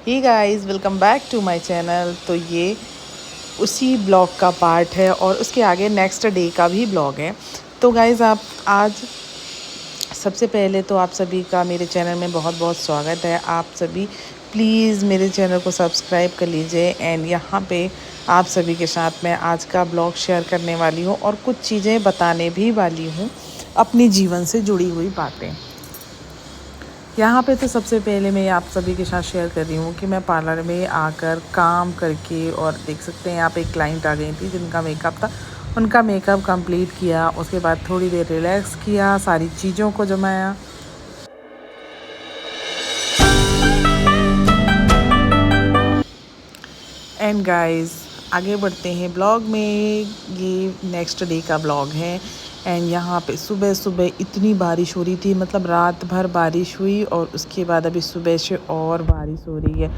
Hey guys, welcome back to my channel. तो ये उसी ब्लॉग का पार्ट है और उसके आगे नेक्स्ट डे का भी ब्लॉग है। तो गाइस, आप आज सबसे पहले तो आप सभी का मेरे चैनल में बहुत बहुत स्वागत है। आप सभी प्लीज़ मेरे चैनल को सब्सक्राइब कर लीजिए। एंड यहाँ पे आप सभी के साथ मैं आज का ब्लॉग शेयर करने वाली हूँ और कुछ चीज़ें बताने भी वाली हूँ, अपनी जीवन से जुड़ी हुई बातें। यहाँ पे तो सबसे पहले मैं आप सभी के साथ शेयर कर रही हूँ कि मैं पार्लर में आकर काम करके, और देख सकते हैं यहाँ पे एक क्लाइंट आ गई थी जिनका मेकअप था, उनका मेकअप कंप्लीट किया। उसके बाद थोड़ी देर रिलैक्स किया, सारी चीज़ों को जमाया। एंड गाइस, आगे बढ़ते हैं ब्लॉग में। ये नेक्स्ट डे का ब्लॉग है। एंड यहाँ पे सुबह सुबह इतनी बारिश हो रही थी, मतलब रात भर बारिश हुई और उसके बाद अभी सुबह से और बारिश हो रही है।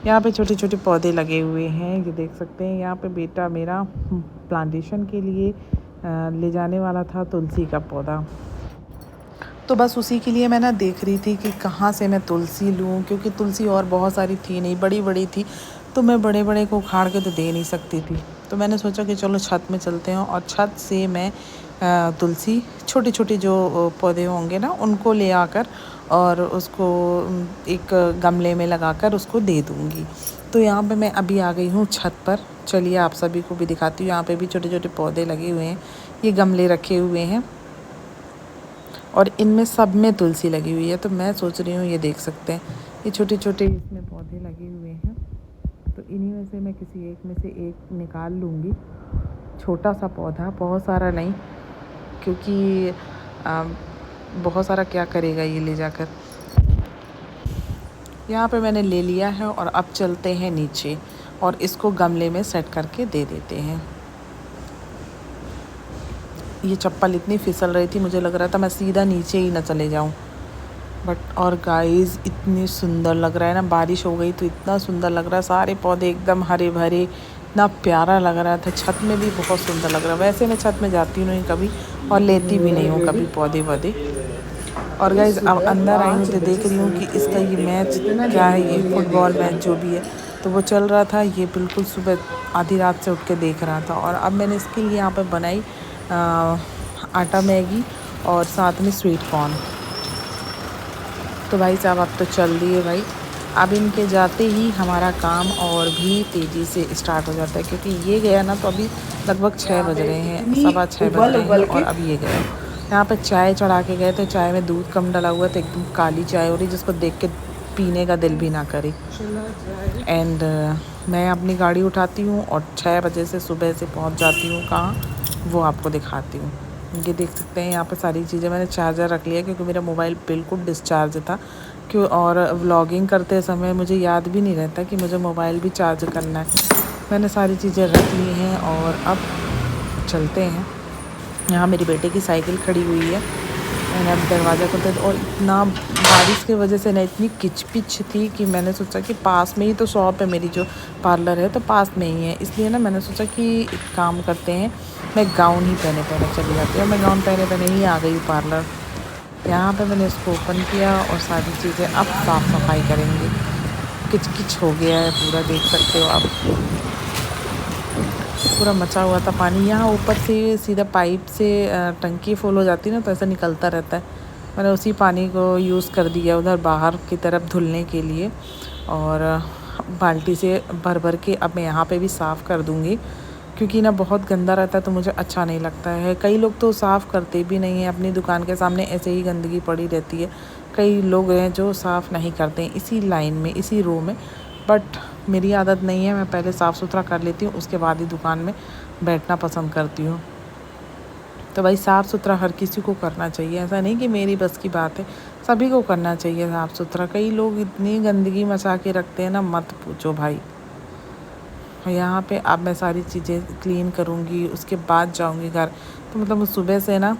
यहाँ पे छोटे छोटे पौधे लगे हुए हैं, ये देख सकते हैं। यहाँ पे बेटा मेरा प्लांटेशन के लिए ले जाने वाला था तुलसी का पौधा, तो बस उसी के लिए मैं ना देख रही थी कि कहाँ से मैं तुलसी लूँ, क्योंकि तुलसी और बहुत सारी थी नहीं, बड़ी बड़ी थी, तो मैं बड़े बड़े को उखाड़ के तो दे नहीं सकती थी। तो मैंने सोचा कि चलो छत में चलते हैं और छत से मैं तुलसी छोटे छोटे जो पौधे होंगे ना उनको ले आकर और उसको एक गमले में लगाकर उसको दे दूँगी। तो यहाँ पे मैं अभी आ गई हूँ छत पर। चलिए आप सभी को भी दिखाती हूँ। यहाँ पे भी छोटे छोटे पौधे लगे हुए हैं, ये गमले रखे हुए हैं और इनमें सब में तुलसी लगी हुई है। तो मैं सोच रही हूँ, ये देख सकते हैं, ये छोटे छोटे इसमें पौधे लगे हुए हैं, तो इन्हीं में से मैं किसी एक में से एक निकाल लूँगी, छोटा सा पौधा, बहुत सारा नहीं, क्योंकि बहुत सारा क्या करेगा ये ले जाकर। यहाँ पे मैंने ले लिया है और अब चलते हैं नीचे और इसको गमले में सेट करके दे देते हैं। ये चप्पल इतनी फिसल रही थी, मुझे लग रहा था मैं सीधा नीचे ही ना चले जाऊँ। बट और गाइस, इतनी सुंदर लग रहा है ना, बारिश हो गई तो इतना सुंदर लग रहा है, सारे पौधे एकदम हरे भरे, इतना प्यारा लग रहा था। छत में भी बहुत सुंदर लग रहा है। वैसे मैं छत में जाती नहीं कभी और लेती भी नहीं हूँ कभी पौधे वौधे। और गाइस, अब अंदर आई हूँ तो देख रही हूँ कि इसका ये मैच क्या है, ये फुटबॉल मैच जो भी है, तो वो चल रहा था। ये बिल्कुल सुबह आधी रात से उठ के देख रहा था। और अब मैंने इसके लिए यहाँ पर बनाई आटा मैगी और साथ में स्वीट कॉर्न। तो भाई साहब अब तो चल दिए भाई। अब इनके जाते ही हमारा काम और भी तेज़ी से स्टार्ट हो जाता है, क्योंकि ये गया ना तो अभी लगभग 6 बज रहे हैं, 6:15 बज रहे हैं और अब ये गया। यहाँ पे चाय चढ़ा के गए थे, चाय में दूध कम डला हुआ था, एकदम काली चाय हो रही जिसको देख के पीने का दिल भी ना करे। एंड मैं अपनी गाड़ी उठाती हूँ और 6 बजे से सुबह से पहुँच जाती हूँ कहाँ, वो आपको दिखाती हूँ। ये देख सकते हैं यहाँ पे सारी चीज़ें। मैंने चार्जर रख लिया क्योंकि मेरा मोबाइल बिल्कुल डिस्चार्ज था, क्यों, और व्लॉगिंग करते समय मुझे याद भी नहीं रहता कि मुझे मोबाइल भी चार्ज करना है। मैंने सारी चीज़ें रख ली हैं और अब चलते हैं। यहाँ मेरी बेटे की साइकिल खड़ी हुई है, मैंने अब दरवाज़ा खोला और इतना बारिश की वजह से ना इतनी किचपिच थी कि मैंने सोचा कि पास में ही तो शॉप है मेरी, जो पार्लर है तो पास में ही है, इसलिए ना मैंने सोचा कि एक काम करते हैं, मैं गाउन ही पहने पहने चली जाती हूँ। मैं गाउन पहने पहने ही आ गई पार्लर। यहाँ पे मैंने इसको ओपन किया और सारी चीज़ें अब साफ़ सफाई करेंगे। किच किच हो गया है पूरा, देख सकते हो आप, पूरा मचा हुआ था पानी। यहाँ ऊपर से सीधा पाइप से टंकी फुल हो जाती है ना, तो ऐसा निकलता रहता है। मैंने उसी पानी को यूज़ कर दिया उधर बाहर की तरफ धुलने के लिए, और बाल्टी से भर भर के अब मैं यहाँ पे भी साफ़ कर दूँगी, क्योंकि ना बहुत गंदा रहता है तो मुझे अच्छा नहीं लगता है। कई लोग तो साफ़ करते भी नहीं हैं, अपनी दुकान के सामने ऐसे ही गंदगी पड़ी रहती है। कई लोग हैं जो साफ़ नहीं करते हैं इसी लाइन में, इसी रो में, बट मेरी आदत नहीं है। मैं पहले साफ़ सुथरा कर लेती हूँ, उसके बाद ही दुकान में बैठना पसंद करती हूँ। तो भाई साफ़ सुथरा हर किसी को करना चाहिए, ऐसा नहीं कि मेरी बस की बात है, सभी को करना चाहिए साफ़ सुथरा। कई लोग इतनी गंदगी मचा के रखते हैं ना, मत पूछो भाई। यहाँ पे अब मैं सारी चीज़ें क्लीन करूँगी, उसके बाद जाऊँगी घर। तो मतलब सुबह से ना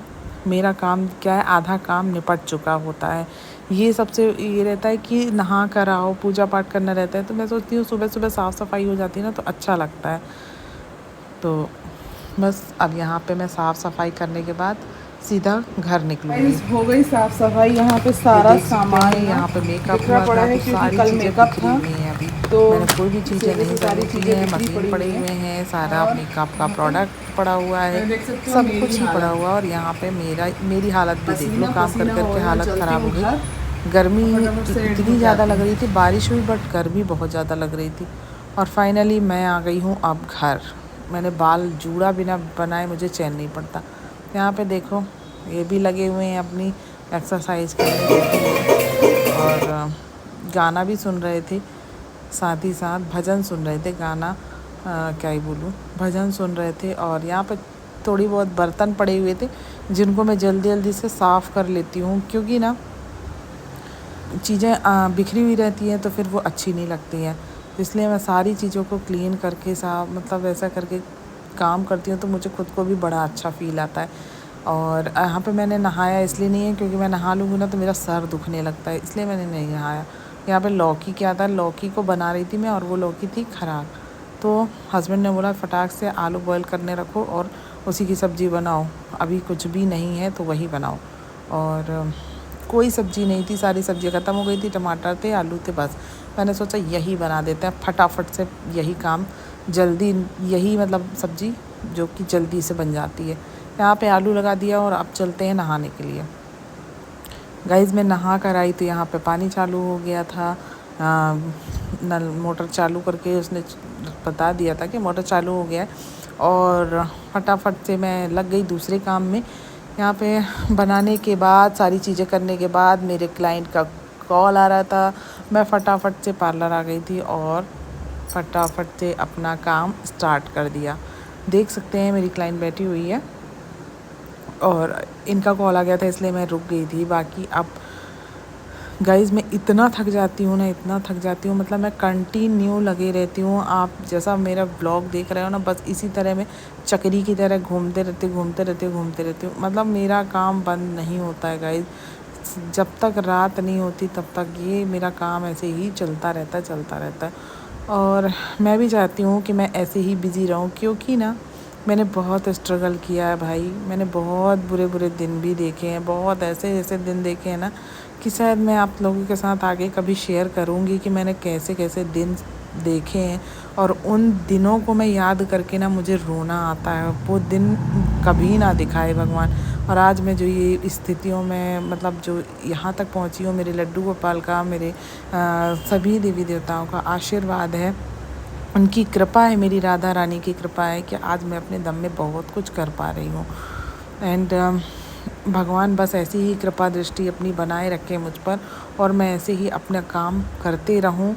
मेरा काम क्या है, आधा काम निपट चुका होता है। ये सबसे ये रहता है कि नहा कर आओ, पूजा पाठ करना रहता है, तो मैं सोचती हूँ सुबह सुबह साफ़ सफाई हो जाती है ना तो अच्छा लगता है। तो बस अब यहाँ पे मैं साफ़ सफाई करने के बाद सीधा घर निकलूँगी। हो गई साफ सफाई। यहाँ पे सारा सामान यहाँ पे मेकअप बिखरा हुआ पड़ा था है तो क्योंकि सारी कल चीज़ें मेकअप बिखरी था। हुई हैं अभी। मैंने कोई भी चीज़ें नहीं करनी चाहिए, मशीन पड़े हुए हैं, सारा मेकअप का प्रोडक्ट पड़ा हुआ है, सब कुछ ही पड़ा हुआ है। और यहाँ पे मेरी हालत भी देख लो, काम कर कर के हालत ख़राब हो गई। गर्मी इतनी ज़्यादा लग रही थी, बारिश हुई बट गर्मी बहुत ज़्यादा लग रही थी। और फाइनली मैं आ गई हूँ अब घर। मैंने बाल जूड़ा बिना बनाए मुझे चैन नहीं पड़ता। यहाँ पे देखो ये भी लगे हुए हैं अपनी एक्सरसाइज करने के लिए, और गाना भी सुन रहे थे, साथ ही साथ भजन सुन रहे थे। गाना क्या ही बोलूँ, भजन सुन रहे थे। और यहाँ पे थोड़ी बहुत बर्तन पड़े हुए थे जिनको मैं जल्दी जल्दी से साफ़ कर लेती हूँ, क्योंकि ना चीज़ें बिखरी हुई रहती हैं तो फिर वो अच्छी नहीं लगती हैं। इसलिए मैं सारी चीज़ों को क्लीन करके साफ मतलब ऐसा करके काम करती हूँ तो मुझे खुद को भी बड़ा अच्छा फ़ील आता है। और यहाँ पे मैंने नहाया इसलिए नहीं है क्योंकि मैं नहा लूँगी ना तो मेरा सर दुखने लगता है, इसलिए मैंने नहीं नहाया। यहाँ पे लौकी क्या था, लौकी को बना रही थी मैं और वो लौकी थी ख़राब, तो हस्बैंड ने बोला फटाक से आलू बॉयल करने रखो और उसी की सब्ज़ी बनाओ, अभी कुछ भी नहीं है तो वही बनाओ। और कोई सब्ज़ी नहीं थी, सारी सब्ज़ी ख़त्म हो गई थी, टमाटर थे, आलू थे, बस मैंने सोचा यही बना देते हैं फटाफट से, यही काम जल्दी, यही मतलब सब्ज़ी जो कि जल्दी से बन जाती है। यहाँ पे आलू लगा दिया और अब चलते हैं नहाने के लिए। गाइज़ मैं नहा कर आई तो यहाँ पे पानी चालू हो गया था। नल मोटर चालू करके उसने बता दिया था कि मोटर चालू हो गया है, और फटाफट से मैं लग गई दूसरे काम में। यहाँ पे बनाने के बाद सारी चीज़ें करने के बाद मेरे क्लाइंट का कॉल आ रहा था। मैं फटाफट से पार्लर आ गई थी और फटाफट से अपना काम स्टार्ट कर दिया। देख सकते हैं मेरी क्लाइंट बैठी हुई है और इनका कॉल आ गया था इसलिए मैं रुक गई थी। बाकी अब गाइज़ मैं इतना थक जाती हूँ ना, इतना थक जाती हूँ, मतलब मैं कंटिन्यू लगे रहती हूँ। आप जैसा मेरा ब्लॉग देख रहे हो ना, बस इसी तरह मैं चक्री की तरह घूमते रहती हूँ। मतलब मेरा काम बंद नहीं होता है गाइज़, जब तक रात नहीं होती तब तक ये मेरा काम ऐसे ही चलता रहता है। और मैं भी चाहती हूँ कि मैं ऐसे ही बिज़ी रहूँ, क्योंकि ना मैंने बहुत स्ट्रगल किया है भाई। मैंने बहुत बुरे दिन भी देखे हैं, बहुत ऐसे दिन देखे हैं ना कि शायद मैं आप लोगों के साथ आगे कभी शेयर करूँगी कि मैंने कैसे दिन देखे हैं। और उन दिनों को मैं याद करके ना मुझे रोना आता है, वो दिन कभी ना दिखाए भगवान। और आज मैं जो ये स्थितियों में मतलब जो यहाँ तक पहुँची हूँ, मेरे लड्डू गोपाल का, मेरे सभी देवी देवताओं का आशीर्वाद है, उनकी कृपा है, मेरी राधा रानी की कृपा है कि आज मैं अपने दम में बहुत कुछ कर पा रही हूँ। एंड भगवान बस ऐसी ही कृपा दृष्टि अपनी बनाए रखे मुझ पर और मैं ऐसे ही अपना काम करते रहूँ।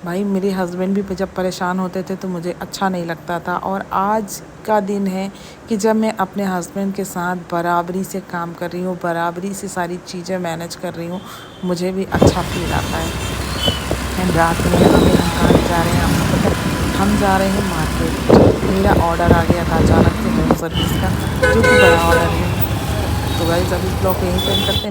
भाई मेरे हस्बैंड भी जब परेशान होते थे तो मुझे अच्छा नहीं लगता था, और आज का दिन है कि जब मैं अपने हस्बैंड के साथ बराबरी से काम कर रही हूँ, बराबरी से सारी चीज़ें मैनेज कर रही हूँ, मुझे भी अच्छा फील आता है। एंड रात में अभी हम कहाँ जा रहे हैं आपको पता है? हम जा रहे हैं मार्केट। मेरा ऑर्डर आ गया था अचानक से होम सर्विस का, जो कि बड़ा ऑर्डर है। तो गाइस अभी ब्लॉग यहीं सेंड करते हैं।